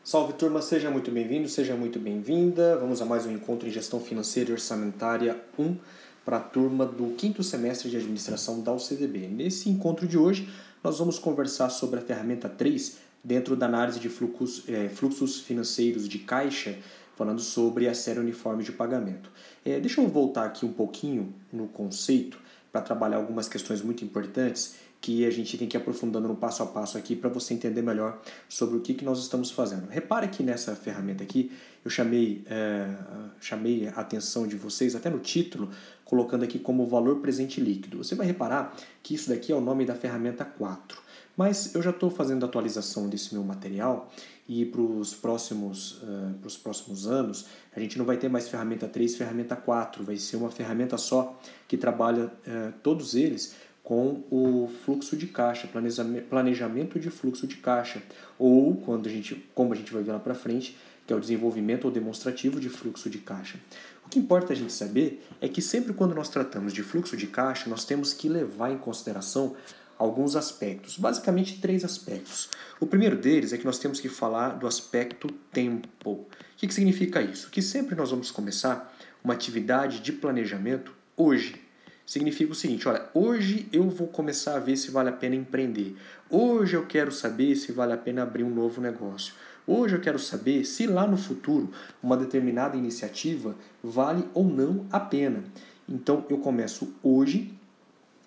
Salve turma, seja muito bem-vindo, seja muito bem-vinda. Vamos a mais um encontro em Gestão Financeira e Orçamentária 1 para a turma do quinto semestre de Administração da UCDB. Nesse encontro de hoje, nós vamos conversar sobre a ferramenta 3 dentro da análise de fluxos financeiros de caixa, falando sobre a série uniforme de pagamento. Deixa eu voltar aqui um pouquinho no conceito para trabalhar algumas questões muito importantes que a gente tem que ir aprofundando no passo a passo aqui para você entender melhor sobre o que nós estamos fazendo. Repare que nessa ferramenta aqui eu chamei a atenção de vocês, até no título, colocando aqui como valor presente líquido. Você vai reparar que isso daqui é o nome da ferramenta 4. Mas eu já estou fazendo a atualização desse meu material e para os próximos anos a gente não vai ter mais ferramenta 3 e ferramenta 4, vai ser uma ferramenta só que trabalha todos eles com o fluxo de caixa, planejamento de fluxo de caixa, ou como a gente vai ver lá para frente, que é o desenvolvimento ou demonstrativo de fluxo de caixa. O que importa a gente saber é que sempre quando nós tratamos de fluxo de caixa, nós temos que levar em consideração alguns aspectos, basicamente 3 aspectos. O primeiro deles é que nós temos que falar do aspecto tempo. O que significa isso? Que sempre nós vamos começar uma atividade de planejamento hoje. Significa o seguinte, olha, hoje eu vou começar a ver se vale a pena empreender. Hoje eu quero saber se vale a pena abrir um novo negócio. Hoje eu quero saber se lá no futuro uma determinada iniciativa vale ou não a pena. Então eu começo hoje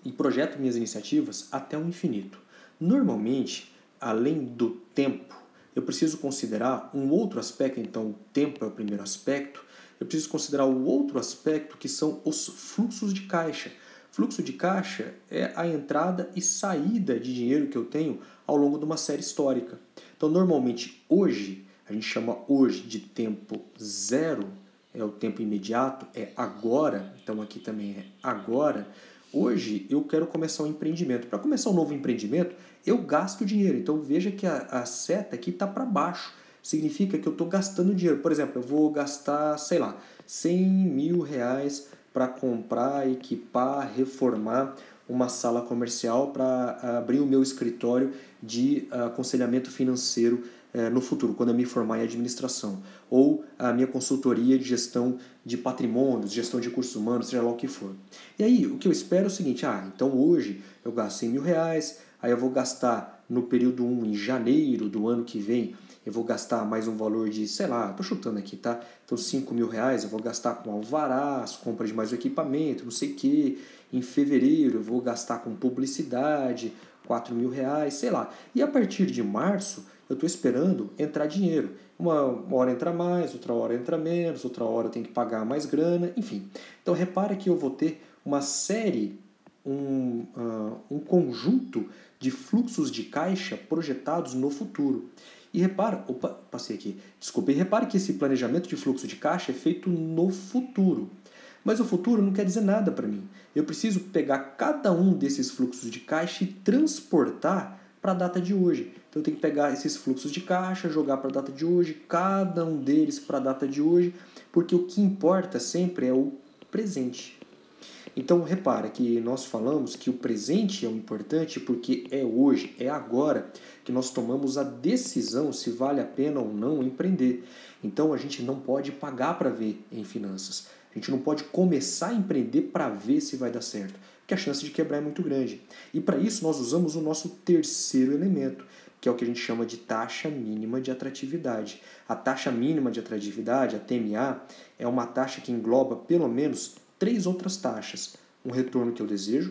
e projeto minhas iniciativas até o infinito. Normalmente, além do tempo, eu preciso considerar um outro aspecto, então o tempo é o primeiro aspecto, eu preciso considerar o outro aspecto que são os fluxos de caixa. Fluxo de caixa é a entrada e saída de dinheiro que eu tenho ao longo de uma série histórica. Então, normalmente, hoje, a gente chama hoje de tempo zero, é o tempo imediato, é agora, então aqui também é agora. Hoje eu quero começar um empreendimento. Para começar um novo empreendimento, eu gasto dinheiro. Então veja que a seta aqui está para baixo. Significa que eu estou gastando dinheiro. Por exemplo, eu vou gastar, sei lá, 100 mil reais para comprar, equipar, reformar uma sala comercial para abrir o meu escritório de aconselhamento financeiro no futuro, quando eu me formar em administração. Ou a minha consultoria de gestão de patrimônios, gestão de recursos humanos, seja lá o que for. E aí, o que eu espero é o seguinte, então hoje eu gasto 100 mil reais, aí eu vou gastar no período 1, em janeiro do ano que vem, eu vou gastar mais um valor de, sei lá, estou chutando aqui, tá? Então 5 mil reais eu vou gastar com alvarás, compra de mais um equipamento, não sei o quê. Em fevereiro eu vou gastar com publicidade, 4 mil reais, sei lá. E a partir de março eu estou esperando entrar dinheiro. Uma hora entra mais, outra hora entra menos, outra hora eu tenho que pagar mais grana, enfim. Então repara que eu vou ter uma série, um conjunto de fluxos de caixa projetados no futuro. E repara que esse planejamento de fluxo de caixa é feito no futuro. Mas o futuro não quer dizer nada para mim. Eu preciso pegar cada um desses fluxos de caixa e transportar para a data de hoje. Então eu tenho que pegar esses fluxos de caixa, jogar para a data de hoje, cada um deles para a data de hoje, porque o que importa sempre é o presente. Então repara que nós falamos que o presente é o importante porque é hoje, é agora que nós tomamos a decisão se vale a pena ou não empreender. Então a gente não pode pagar para ver em finanças. A gente não pode começar a empreender para ver se vai dar certo, porque a chance de quebrar é muito grande. E para isso nós usamos o nosso terceiro elemento, que é o que a gente chama de taxa mínima de atratividade. A taxa mínima de atratividade, a TMA, é uma taxa que engloba pelo menos 3 outras taxas. Um retorno que eu desejo,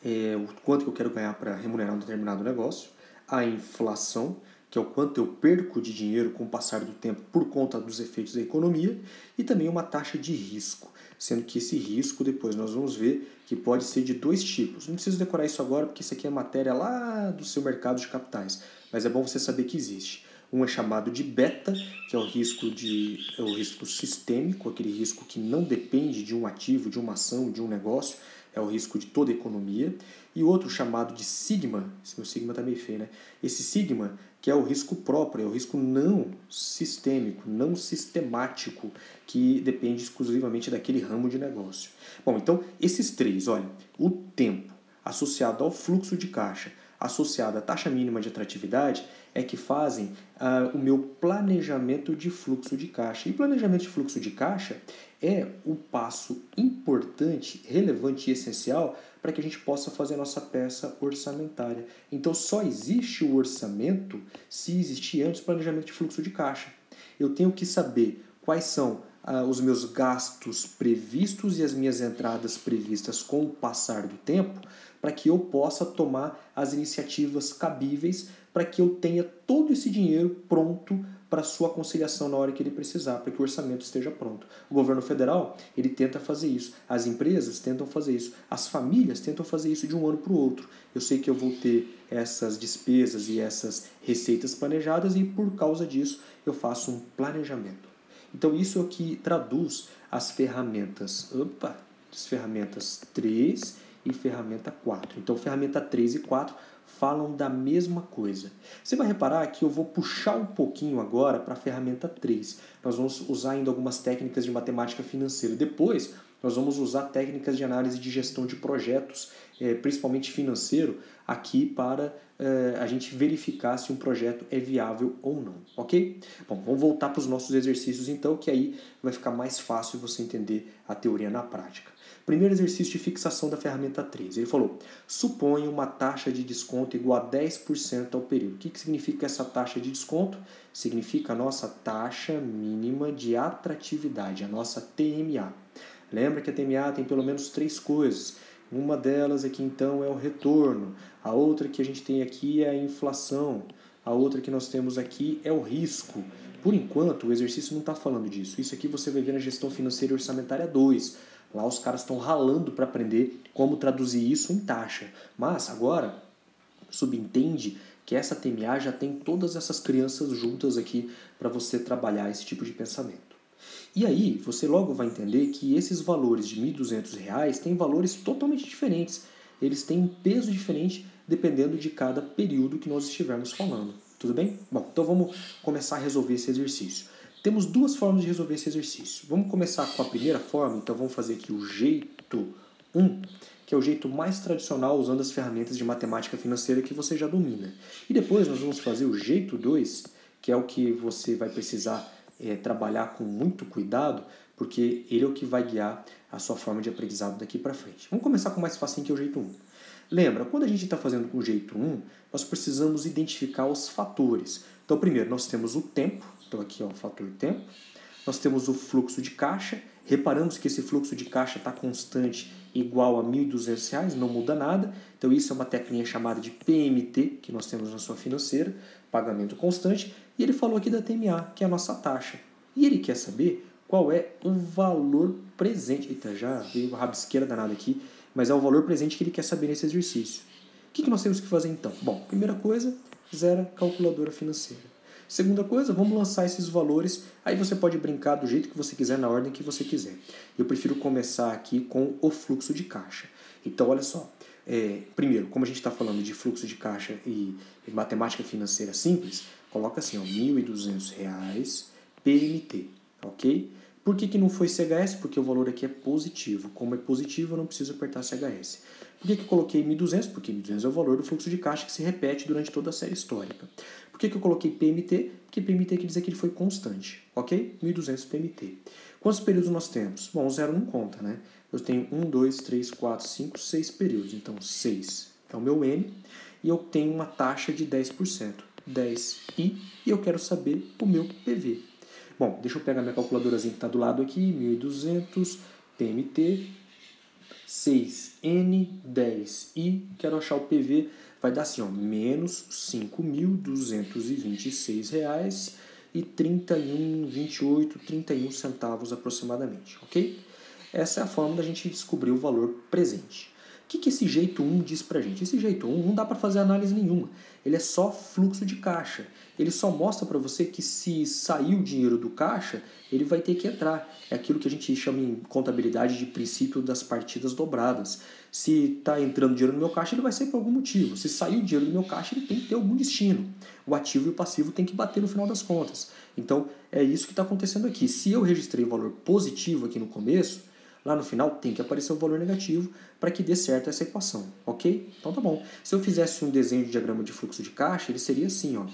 o quanto que eu quero ganhar para remunerar um determinado negócio, a inflação, que é o quanto eu perco de dinheiro com o passar do tempo por conta dos efeitos da economia, e também uma taxa de risco, sendo que esse risco depois nós vamos ver que pode ser de 2 tipos. Não preciso decorar isso agora porque isso aqui é matéria lá do seu mercado de capitais, mas é bom você saber que existe. Um é chamado de beta, que é o risco sistêmico, aquele risco que não depende de um ativo, de uma ação, de um negócio, é o risco de toda a economia. E outro chamado de sigma, esse meu sigma está meio feio, né? Esse sigma, que é o risco próprio, é o risco não sistêmico, não sistemático, que depende exclusivamente daquele ramo de negócio. Bom, então esses 3, olha, o tempo associado ao fluxo de caixa, associada à taxa mínima de atratividade é que fazem o meu planejamento de fluxo de caixa. E planejamento de fluxo de caixa é o passo importante, relevante e essencial para que a gente possa fazer a nossa peça orçamentária. Então, só existe o orçamento se existir antes o planejamento de fluxo de caixa. Eu tenho que saber quais são os meus gastos previstos e as minhas entradas previstas com o passar do tempo, para que eu possa tomar as iniciativas cabíveis, para que eu tenha todo esse dinheiro pronto para sua conciliação na hora que ele precisar, para que o orçamento esteja pronto. O governo federal, ele tenta fazer isso. As empresas tentam fazer isso. As famílias tentam fazer isso de um ano para o outro. Eu sei que eu vou ter essas despesas e essas receitas planejadas e por causa disso eu faço um planejamento. Então isso é o que traduz as ferramentas, as ferramentas 3 e ferramenta 4. Então ferramenta 3 e 4 falam da mesma coisa. Você vai reparar que eu vou puxar um pouquinho agora para a ferramenta 3. Nós vamos usar ainda algumas técnicas de matemática financeira. Depois, nós vamos usar técnicas de análise de gestão de projetos, principalmente financeiro, aqui para a gente verificar se um projeto é viável ou não, ok? Bom, vamos voltar para os nossos exercícios então, que aí vai ficar mais fácil você entender a teoria na prática. Primeiro exercício de fixação da ferramenta 3. Ele falou, suponha uma taxa de desconto igual a 10% ao período. O que significa essa taxa de desconto? Significa a nossa taxa mínima de atratividade, a nossa TMA. Lembra que a TMA tem pelo menos 3 coisas. Uma delas aqui então é o retorno. A outra que a gente tem aqui é a inflação. A outra que nós temos aqui é o risco. Por enquanto, o exercício não está falando disso. Isso aqui você vai ver na gestão financeira e orçamentária 2. Lá os caras estão ralando para aprender como traduzir isso em taxa. Mas agora, subentende que essa TMA já tem todas essas crianças juntas aqui para você trabalhar esse tipo de pensamento. E aí, você logo vai entender que esses valores de R$ 1.200 têm valores totalmente diferentes. Eles têm um peso diferente dependendo de cada período que nós estivermos falando. Tudo bem? Bom, então vamos começar a resolver esse exercício. Temos 2 formas de resolver esse exercício. Vamos começar com a primeira forma, então vamos fazer aqui o jeito 1, que é o jeito mais tradicional usando as ferramentas de matemática financeira que você já domina. E depois nós vamos fazer o jeito 2, que é o que você vai precisar trabalhar com muito cuidado, porque ele é o que vai guiar a sua forma de aprendizado daqui para frente. Vamos começar com o mais fácil, que é o jeito 1. Lembra, quando a gente está fazendo com o jeito 1, nós precisamos identificar os fatores. Então, primeiro, nós temos o tempo, então aqui é o fator tempo. Nós temos o fluxo de caixa, reparamos que esse fluxo de caixa está constante, igual a R$ 1.200, não muda nada. Então isso é uma teclinha chamada de PMT, que nós temos na sua financeira, pagamento constante. E ele falou aqui da TMA, que é a nossa taxa. E ele quer saber qual é o valor presente. Eita, já veio uma rabisqueira danada aqui, mas é o valor presente que ele quer saber nesse exercício. O que nós temos que fazer então? Bom, primeira coisa, zera a calculadora financeira. Segunda coisa, vamos lançar esses valores, aí você pode brincar do jeito que você quiser, na ordem que você quiser. Eu prefiro começar aqui com o fluxo de caixa. Então, olha só, primeiro, como a gente está falando de fluxo de caixa e matemática financeira simples, coloca assim, R$ 1.200 PMT, ok? Por que não foi CHS? Porque o valor aqui é positivo. Como é positivo, eu não preciso apertar CHS. Por que eu coloquei 1.200? Porque 1.200 é o valor do fluxo de caixa que se repete durante toda a série histórica. Por que eu coloquei PMT? Porque PMT quer dizer que ele foi constante, ok? 1.200 PMT. Quantos períodos nós temos? Bom, o zero não conta, né? Eu tenho 1, 2, 3, 4, 5, 6 períodos. Então, 6 é o meu N e eu tenho uma taxa de 10%. 10I e eu quero saber o meu PV. Bom, deixa eu pegar minha calculadorazinha que está do lado aqui, 1.200 PMT, 6N, 10I, quero achar o PV, vai dar assim, ó, menos R$ 5.226,31 centavos aproximadamente, ok? Essa é a forma da gente descobrir o valor presente. O que esse jeito 1 diz pra gente? Esse jeito 1 não dá para fazer análise nenhuma. Ele é só fluxo de caixa. Ele só mostra para você que se sair o dinheiro do caixa, ele vai ter que entrar. É aquilo que a gente chama em contabilidade de princípio das partidas dobradas. Se está entrando dinheiro no meu caixa, ele vai ser por algum motivo. Se sair o dinheiro do meu caixa, ele tem que ter algum destino. O ativo e o passivo tem que bater no final das contas. Então, é isso que está acontecendo aqui. Se eu registrei o valor positivo aqui no começo, lá no final tem que aparecer o valor negativo para que dê certo essa equação, ok? Então tá bom. Se eu fizesse um desenho de diagrama de fluxo de caixa, ele seria assim, ó.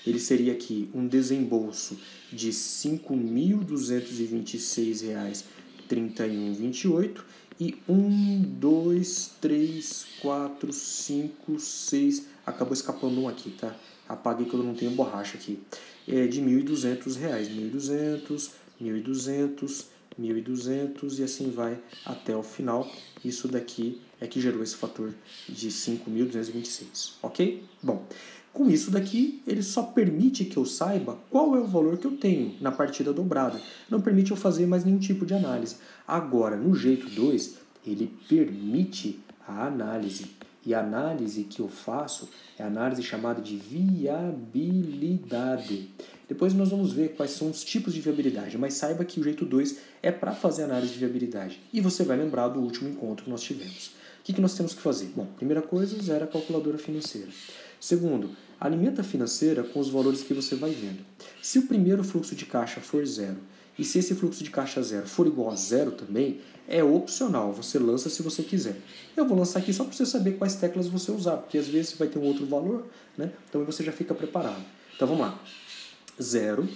Ele seria aqui um desembolso de R$ 5.226,3128 e 1, 2, 3, 4, 5, 6... Acabou escapando um aqui, tá? Apaguei que eu não tenho borracha aqui. É de R$ 1.200, 1.200, 1.200, 1.200 e assim vai até o final. Isso daqui é que gerou esse fator de 5.226, ok? Bom, com isso daqui, ele só permite que eu saiba qual é o valor que eu tenho na partida dobrada. Não permite eu fazer mais nenhum tipo de análise. Agora, no jeito 2, ele permite a análise. E a análise que eu faço é a análise chamada de viabilidade. Depois nós vamos ver quais são os tipos de viabilidade, mas saiba que o jeito 2 é para fazer análise de viabilidade. E você vai lembrar do último encontro que nós tivemos. O que nós temos que fazer? Bom, primeira coisa, zera a calculadora financeira. Segundo, alimenta a financeira com os valores que você vai vendo. Se o primeiro fluxo de caixa for zero, e se esse fluxo de caixa zero for igual a zero também, é opcional, você lança se você quiser. Eu vou lançar aqui só para você saber quais teclas você usar, porque às vezes vai ter um outro valor, né? Então você já fica preparado. Então vamos lá. Zero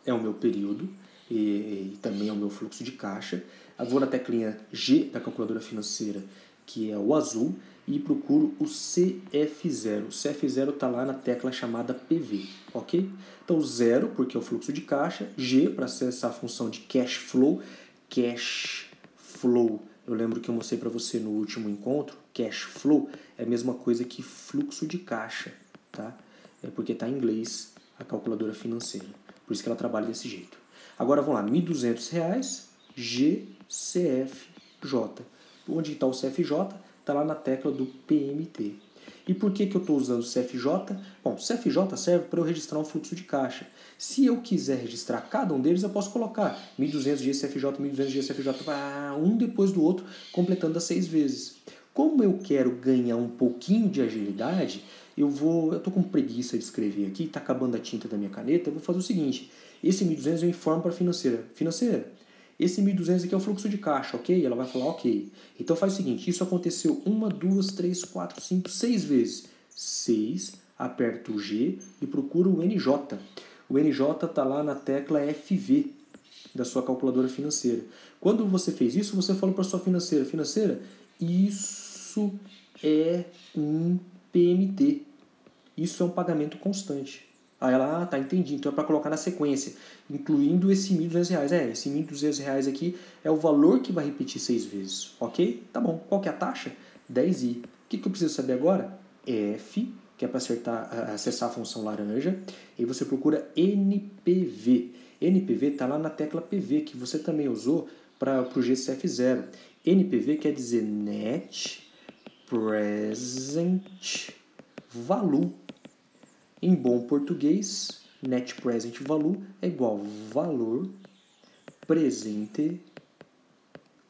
é o meu período e também é o meu fluxo de caixa. Eu vou na teclinha G da calculadora financeira, que é o azul, e procuro o CF0. O CF0 está lá na tecla chamada PV, ok? Então, 0, porque é o fluxo de caixa, G, para acessar a função de cash flow. Cash flow, eu lembro que eu mostrei para você no último encontro, cash flow é a mesma coisa que fluxo de caixa, tá? É porque está em inglês a calculadora financeira, por isso que ela trabalha desse jeito. Agora, vamos lá, R$ 1.200, GCFJ. Onde está o CFJ? Está lá na tecla do PMT. E por que eu estou usando o CFJ? Bom, o CFJ serve para eu registrar um fluxo de caixa. Se eu quiser registrar cada um deles, eu posso colocar 1.200 GCFJ, 1.200 GCFJ, um depois do outro, completando as 6 vezes. Como eu quero ganhar um pouquinho de agilidade, eu estou com preguiça de escrever aqui, está acabando a tinta da minha caneta, eu vou fazer o seguinte, esse 1.200 eu informo para a financeira. Financeira, esse 1.200 aqui é o fluxo de caixa, ok? Ela vai falar ok. Então faz o seguinte, isso aconteceu 1, 2, 3, 4, 5, 6 vezes. 6, aperto o G e procuro o NJ. O NJ está lá na tecla FV da sua calculadora financeira. Quando você fez isso, você falou para a sua financeira, financeira, isso é um PMT. Isso é um pagamento constante. Aí ela, tá, entendi. Então é para colocar na sequência, incluindo esse R$ 1.200. Esse R$ 1.200 aqui é o valor que vai repetir 6 vezes, ok? Tá bom. Qual que é a taxa? 10i. O que eu preciso saber agora? F, que é para acessar a função laranja, e você procura NPV. NPV está lá na tecla PV, que você também usou para o GCF0. NPV quer dizer Net Present Value. Em bom português, Net Present Value é igual valor presente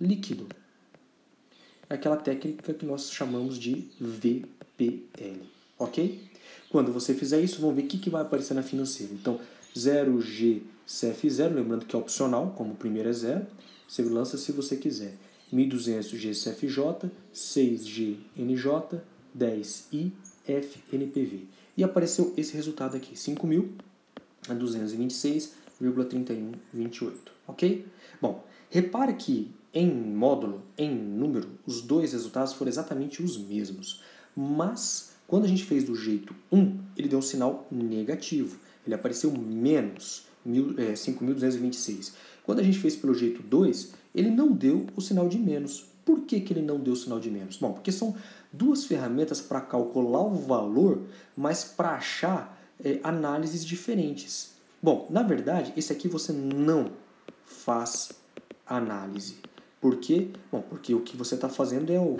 líquido. É aquela técnica que nós chamamos de VPL, ok? Quando você fizer isso, vamos ver o que vai aparecer na financeira. Então, 0GCF0, lembrando que é opcional, como o primeiro é 0, você lança se você quiser. 1.200 GCFJ, 6GNJ, 10IFNPV. E apareceu esse resultado aqui, 5.226,3128, ok? Bom, repare que em módulo, em número, os dois resultados foram exatamente os mesmos. Mas, quando a gente fez do jeito 1, ele deu um sinal negativo. Ele apareceu menos 5.226. Quando a gente fez pelo jeito 2, ele não deu o sinal de menos. Por que ele não deu o sinal de menos? Bom, porque são duas ferramentas para calcular o valor, mas para achar análises diferentes. Bom, na verdade, esse aqui você não faz análise. Por quê? Bom, porque o que você está fazendo é o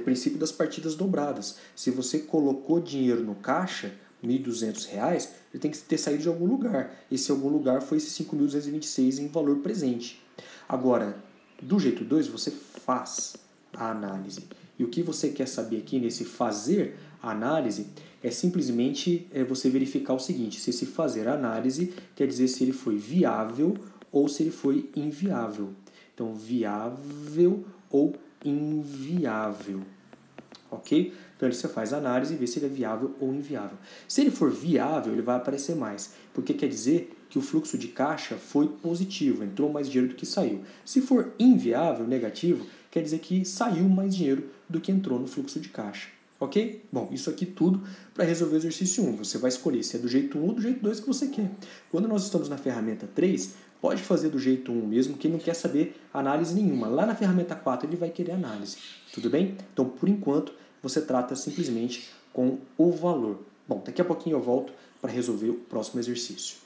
princípio das partidas dobradas. Se você colocou dinheiro no caixa, R$ 1.200, ele tem que ter saído de algum lugar. Esse algum lugar foi esse 5.226 em valor presente. Agora, do jeito 2, você faz a análise. E o que você quer saber aqui nesse fazer a análise é simplesmente você verificar o seguinte, se esse fazer a análise quer dizer se ele foi viável ou se ele foi inviável. Então, viável ou inviável. Ok? Então você faz a análise e vê se ele é viável ou inviável. Se ele for viável, ele vai aparecer mais, porque quer dizer que o fluxo de caixa foi positivo, entrou mais dinheiro do que saiu. Se for inviável, negativo, quer dizer que saiu mais dinheiro do que entrou no fluxo de caixa. Ok? Bom, isso aqui tudo para resolver o exercício 1. Você vai escolher se é do jeito 1 ou do jeito 2 que você quer. Quando nós estamos na ferramenta 3, pode fazer do jeito 1 mesmo, quem não quer saber análise nenhuma. Lá na ferramenta 4 ele vai querer análise. Tudo bem? Então, por enquanto, você trata simplesmente com o valor. Bom, daqui a pouquinho eu volto para resolver o próximo exercício.